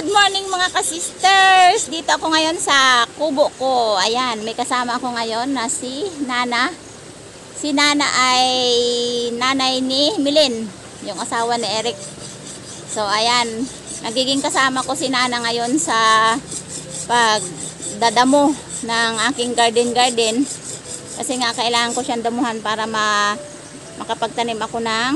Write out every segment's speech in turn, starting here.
Good morning mga ka-sisters! Dito ako ngayon sa kubo ko. Ayan, may kasama ako ngayon na si Nana. Si Nana ay nanay ni Milin, yung asawa ni Eric. So ayan, nagiging kasama ko si Nana ngayon sa pagdadamo ng aking garden. Kasi nga kailangan ko siyang damuhan para makapagtanim ako ng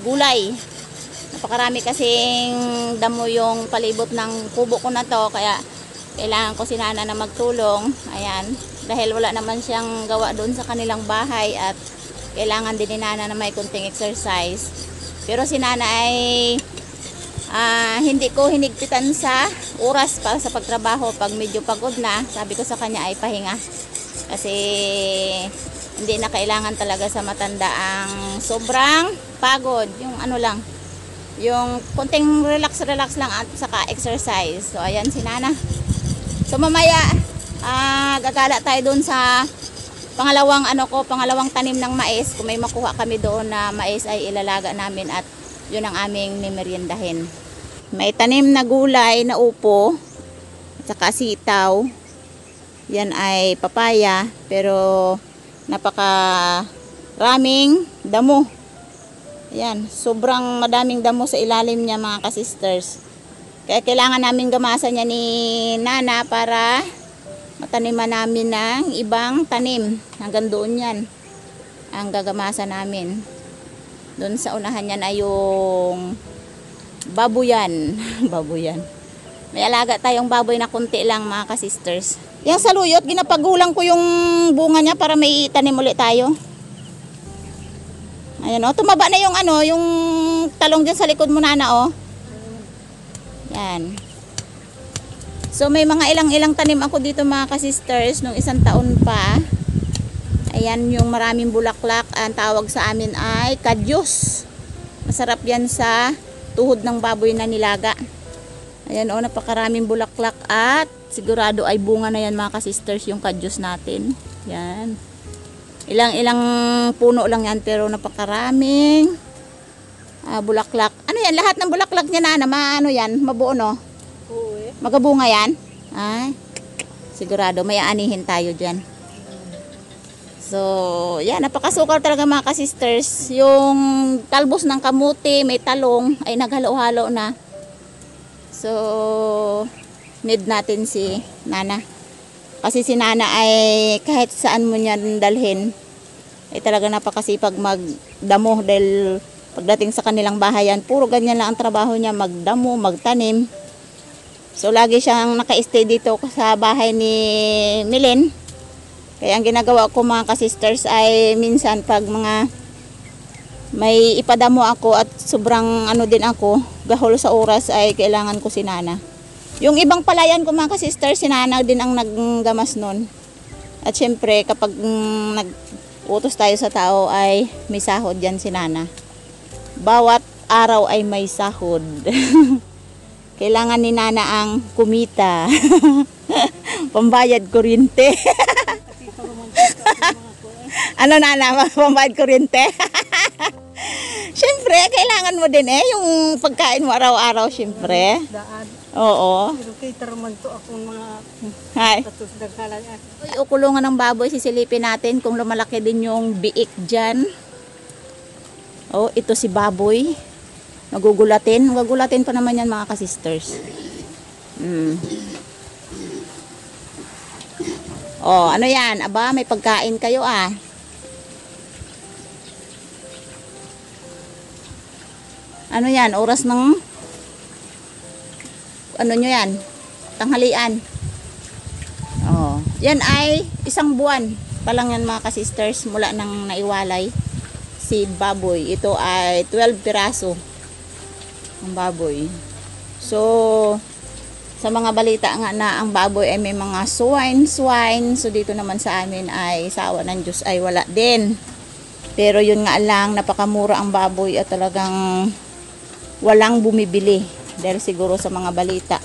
gulay. Napakarami kasing damo yung palibot ng kubo ko na to, kaya kailangan ko si Nana na magtulong. Ayan, dahil wala naman siyang gawa doon sa kanilang bahay at kailangan din ni Nana na may kunting exercise. Pero si Nana ay hindi ko hinigpitan sa oras para sa pagtrabaho. Pag medyo pagod na, sabi ko sa kanya ay pahinga. Kasi hindi na kailangan talaga sa matanda ang sobrang pagod. Yung ano lang, yung konting relax lang at saka exercise. So ayan si Nana. So mamaya gagala tayo doon sa pangalawang tanim ng mais. Kung may makuha kami doon na mais ay ilalaga namin at yun ang aming memeryendahin. May tanim na gulay na upo at saka sitaw. Yan ay papaya, pero napakaraming damo. Ayan, sobrang madaming damo sa ilalim niya mga ka-sisters. Kaya kailangan namin gamasan niya ni Nana para mataniman namin ng ibang tanim. Hanggang doon yan ang gagamasan namin. Doon sa unahan yan ay yung baboyan. Baboyan. May alaga tayong baboy na kunti lang mga ka-sisters. Yung saluyot, ginapagulang ko yung bunga niya para may tanim ulit tayo. Ayan o, tumaba na yung yung talong dyan sa likod mo, Nana o. Yan. So may mga ilang tanim ako dito mga ka-sisters nung isang taon pa. Ayan yung maraming bulaklak. Ang tawag sa amin ay kadyos. Masarap yan sa tuhod ng baboy na nilaga. Ayan o, napakaraming bulaklak at sigurado ay bunga na yan mga ka-sisters yung kadyos natin. Yan. Ilang puno lang yan pero napakaraming bulaklak. Ano yan? Lahat ng bulaklak niya na ano yan? Mabuo no? Oo eh. Magabunga yan? Ay, sigurado may aanihin tayo dyan. So, yan. Napakasukal talaga mga ka-sisters. Yung talbos ng kamuti, may talong, ay naghalo-halo na. So, need natin si Nana. Kasi si Nana ay kahit saan mo niyan dalhin, ay talaga napakasipag magdamo dahil pagdating sa kanilang bahayan, puro ganyan lang ang trabaho niya, magdamo, magtanim. So lagi siyang naka-stay dito sa bahay ni Milin. Kaya ang ginagawa ko mga ka-sisters ay minsan pag may ipadamo ako at sobrang din ako, gahol sa oras ay kailangan ko si Nana. Yung ibang palayan ko mga ka-sister, si Nana din ang naggamas nun. At syempre, kapag nag-utos tayo sa tao ay may sahod yan si Nana. Bawat araw ay may sahod. Kailangan ni Nana ang kumita. Pambayad kuryente. Ano Nana, pambayad kuryente? Syempre, kailangan mo din yung pagkain mo araw-araw syempre. Oo. Pero kay tarman to akong mga tatos daghala. Ukulungan ng baboy, sisilipin natin kung lumalaki din yung biik dyan. Oh, ito si baboy. Magugulatin pa naman yan mga ka-sisters. Oh, ano yan? Aba, may pagkain kayo ah. Ano yan? Oras ng ano nyo yan? Tanghalian. Oh, yan ay isang buwan pa lang yan mga ka-sisters mula nang naiwalay si baboy. Ito ay 12 piraso ang baboy. So sa mga balita nga na ang baboy ay may mga swine. So dito naman sa amin ay sa awa ng Diyos ay wala din. Pero yun nga lang, napakamura ang baboy at talagang walang bumibili dahil siguro sa mga balita.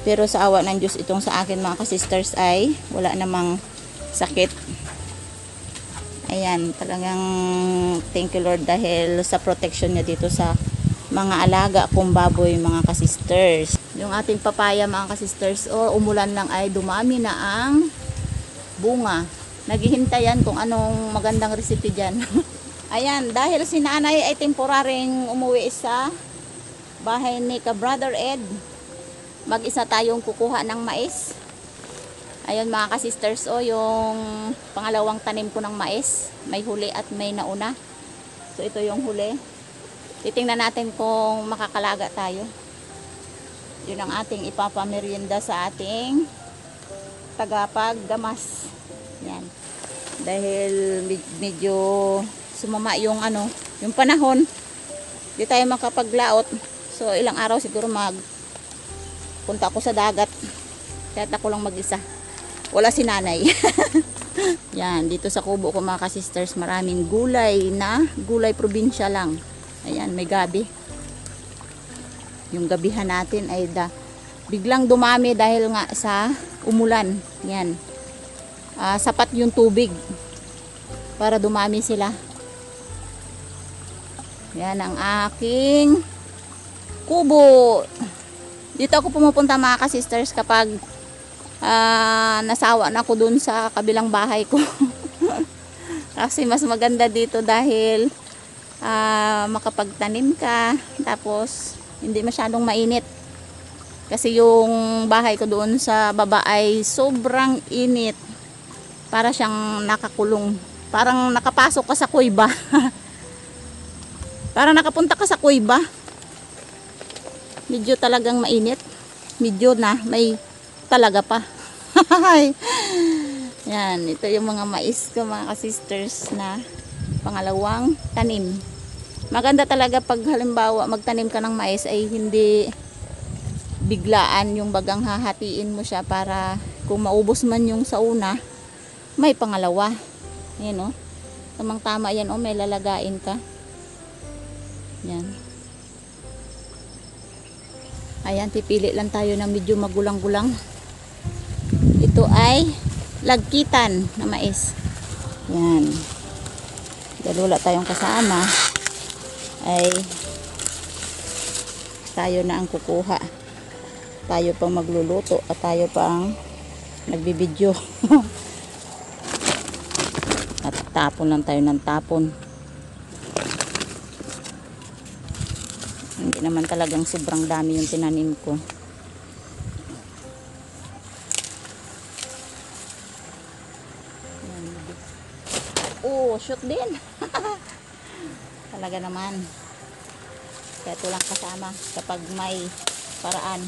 Pero sa awa ng Diyos itong sa akin mga ka-sisters ay wala namang sakit. Ayan, talagang thank you Lord dahil sa protection niya dito sa mga alaga kong baboy mga ka-sisters. Yung ating papaya mga ka-sisters, o umulan lang ay dumami na ang bunga. Naghihintay yan kung anong magandang recipe dyan. Ayan, dahil si nanay ay temporaring umuwi sa bahay ni ka-brother Ed, mag-isa tayong kukuha ng mais. Ayun mga ka-sisters, yung pangalawang tanim ko ng mais, may huli at may nauna. So ito yung huli. Titingnan natin kung makakalaga tayo. Yun ang ating ipapamerienda sa ating tagapagdamas. Yan. Dahil medyo sumama yung yung panahon, di tayo makapaglaot. So ilang araw siguro punta ako sa dagat. Kahit ako lang mag-isa. Wala si nanay. Yan, dito sa kubo ko mga ka-sisters, maraming gulay probinsya lang. Ayan, may gabi. Yung gabihan natin ay biglang dumami dahil nga sa umulan. Yan. Sapat yung tubig para dumami sila. Yan ang aking kubo. Dito ako pumupunta mga ka-sisters kapag nasawa na ako dun sa kabilang bahay ko. Kasi mas maganda dito dahil makapagtanim ka, tapos hindi masyadong mainit. Kasi yung bahay ko doon sa baba ay sobrang init. Para siyang nakakulong. Parang nakapasok ka sa kuweba. Parang nakapunta ka sa kuweba. Medyo talagang mainit. Medyo na, may talaga pa. Yan, ito yung mga mais ko mga ka-sisters na pangalawang tanim. Maganda talaga pag halimbawa magtanim ka ng mais ay hindi biglaan, yung bagang hahatiin mo siya para kung maubos man yung sa una, may pangalawa. Yan tamang tama yan may lalagain ka. Yan. Ayan, pipili lang tayo ng medyo magulang-gulang. Ito ay lagkitan na mais. Yan. Dahil wala tayong kasama, ay tayo na ang kukuha. Tayo pang magluluto at tayo pang nagbibideo. At tapon lang tayo ng tapon. Hindi naman talagang sobrang dami yung tinanim ko. Shoot din. Talaga naman. Kaya ito lang kasama kapag may paraan.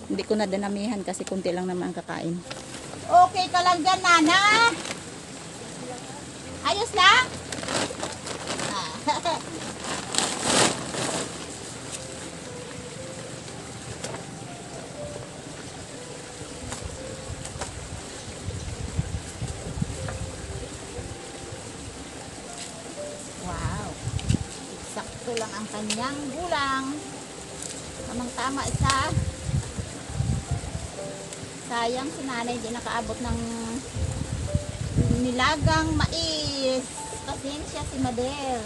Hindi ko na dinamihan kasi kunti lang naman ang kakain. Okay ka lang dyan, Nana? Ayos lang? Wow. Eksakto lang ang kanyang gulang. Tamang-tama isa. Sayang si nanay di nakaabot ng nilagang mais. Pasensya si Madel.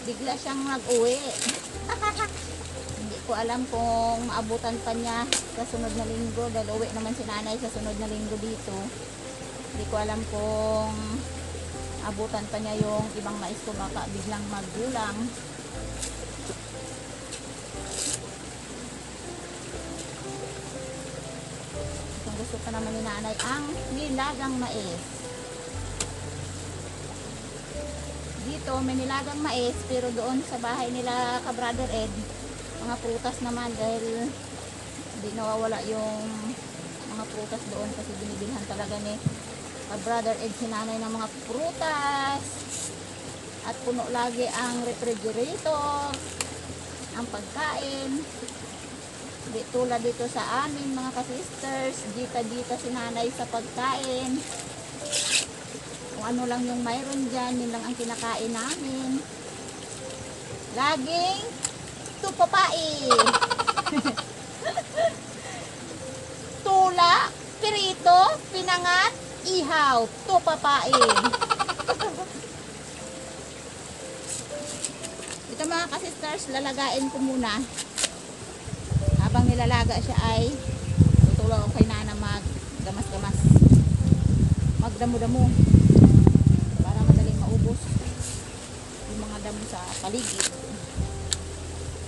Bigla siyang nag-uwi. Hindi ko alam kung maabutan pa niya sa sunod na linggo. Dahil uwi naman si nanay sa sunod na linggo dito. Hindi ko alam kung abutan pa niya yung ibang mais ko, baka biglang maggulang. Kung gusto pa naman ni nanay ang nilagang mais. Dito may nilagang mais, pero doon sa bahay nila ka Brother Ed, mga prutas naman, dahil hindi nawawala yung mga prutas doon kasi binibilhan talaga ni ka Brother Ed si nanay ng mga prutas, at puno lagi ang refrigerator, ang pagkain. Di tulad dito sa amin mga ka-sisters, dita si nanay sa pagkain. Kung ano lang yung mayroon dyan, yun lang ang kinakain namin. Laging tupapai. Tula, pirito, pinangat, ihaw, tupapai. Ito mga ka-sisters, lalagain ko muna. Habang nilalaga siya ay tutulong ko kay Nana maggamas-gamas. Magdamo-damo. Para madaling maubos yung mga damo sa paligid.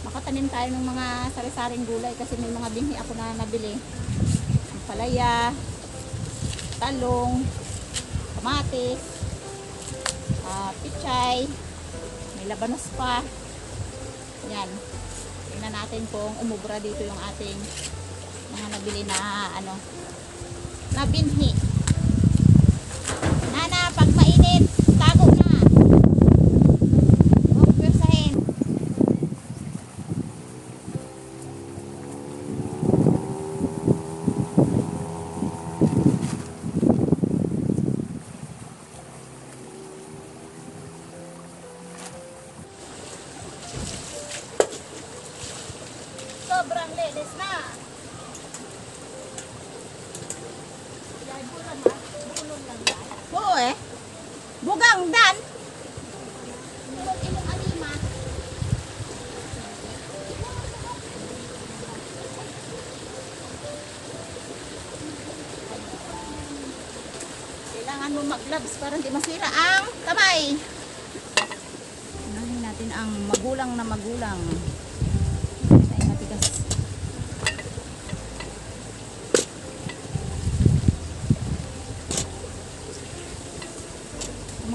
Makatanim tayo ng mga sari-saring gulay kasi may mga binhi ako na nabili. Ang palaya, talong, kamatis, pichay, may labanos pa. Yan. Tingnan natin kung umubra dito yung ating mga nabili na na binhi. Nana, pag mainit, tago na. Huwag pwersahin. Sobrang linis na. Oo eh. Bugang dan. Tulog inyong alima. Kailangan mo mag-gloves para hindi masira ang kamay. Unahin natin ang magulang na magulang. Ay, matigas.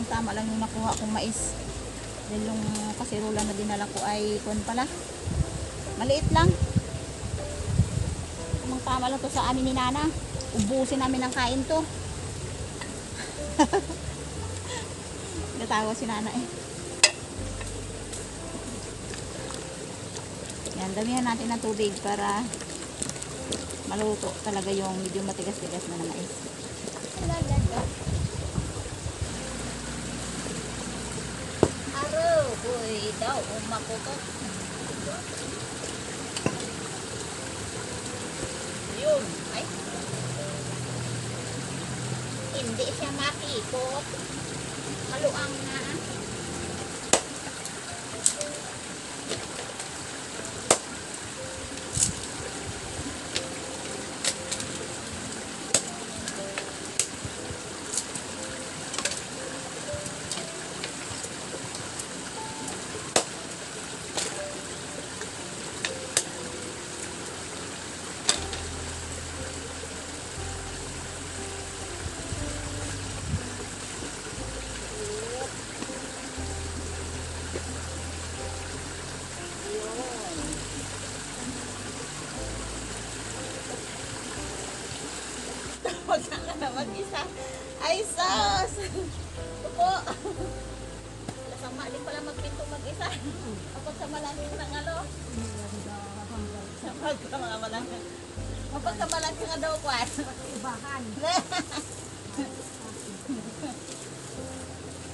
Tama lang yung nakuha kong mais. Dahil yung kasirola na dinala ko ay kon pala. Maliit lang. Tama lang to sa amin ni Nana. Ubusin namin ang kain to. Natawa si Nana eh. Yan, damihan natin ng tubig para maluto talaga yung medyo matigas-tigas na mais. Boy daw, umakutot. Yun. Ay. Hindi siya makikot. Maluang na. Huwag ka na mag-isa. Ay, sus! Opo. Lasama din pala magpinto mag-isa. Kapag sa malangin ng Kapag sa mga malangin. Kapag sa malangin nga daw kwan. Ibahan.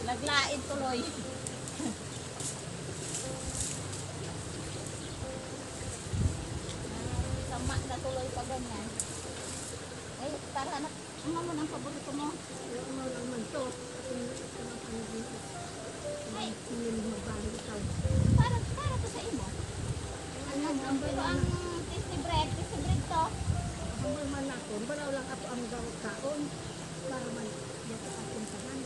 Laglain tuloy. Sama na tuloy pa ganyan. Ay, para na, ano mo ang paborito mo? Ano naman to? Ay, para to sa imo. Ano, pero ang tasty bread to. Ang man ako, balaw lang ato ang gawag kaon para man dito ating tanan.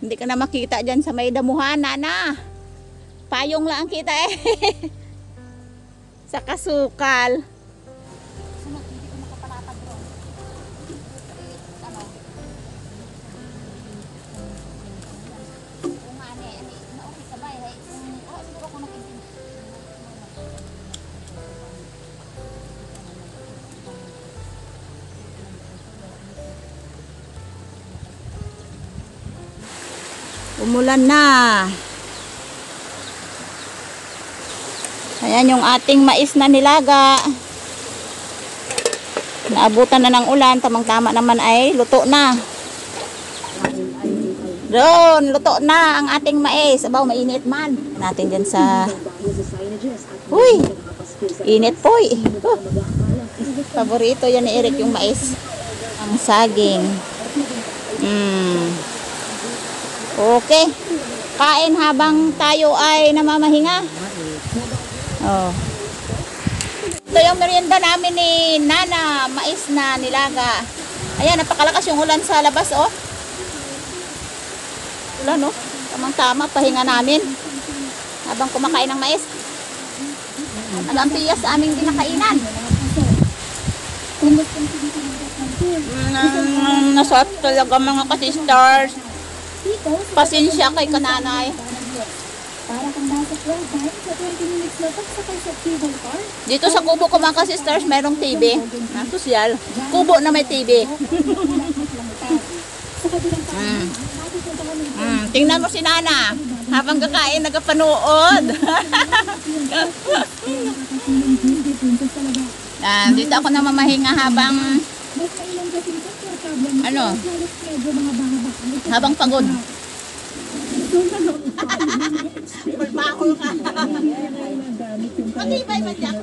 Hindi ka na makita dyan sa may damuhan, Nana. Payong lang ang kita eh. Sa kasukal. Sunod, hindi ko makapalatag doon. Ano? Kung nga, na-okay ka ba eh? Wala siguro ako nakintindi. Umulan na. Ayan yung ating mais na nilaga. Naabutan na ng ulan. Tamang-tama naman ay luto na. Doon, luto na ang ating mais. Abaw, mainit man. Natin dyan sa... Uy! Init po eh. Paborito yan ni Eric yung mais. Ang saging. Okay. Kain habang tayo ay namamahinga. Oh. Ito yung merienda namin ni Nana, mais na nilaga. Ayan, napakalakas yung ulan sa labas, oh. Ulan, oh. Tamang-tama, pahinga namin. Habang kumakain ng mais. Ano ang tiya sa aming dinakainan? Nasarap talaga mga ka-sisters. Pasensya kay kananay. Para kang nasa 12 times sa 20 minutes na pagsakay sa cable car. Dito sa kubo ko mga ka-sisters, mayroong TV. Sosyal. Kubo na may TV. Tingnan mo si Nana. Habang kakain, nagapanood. Dito ako namamahinga habang habang pagod. Malbahol ka. Matibay ba dyan?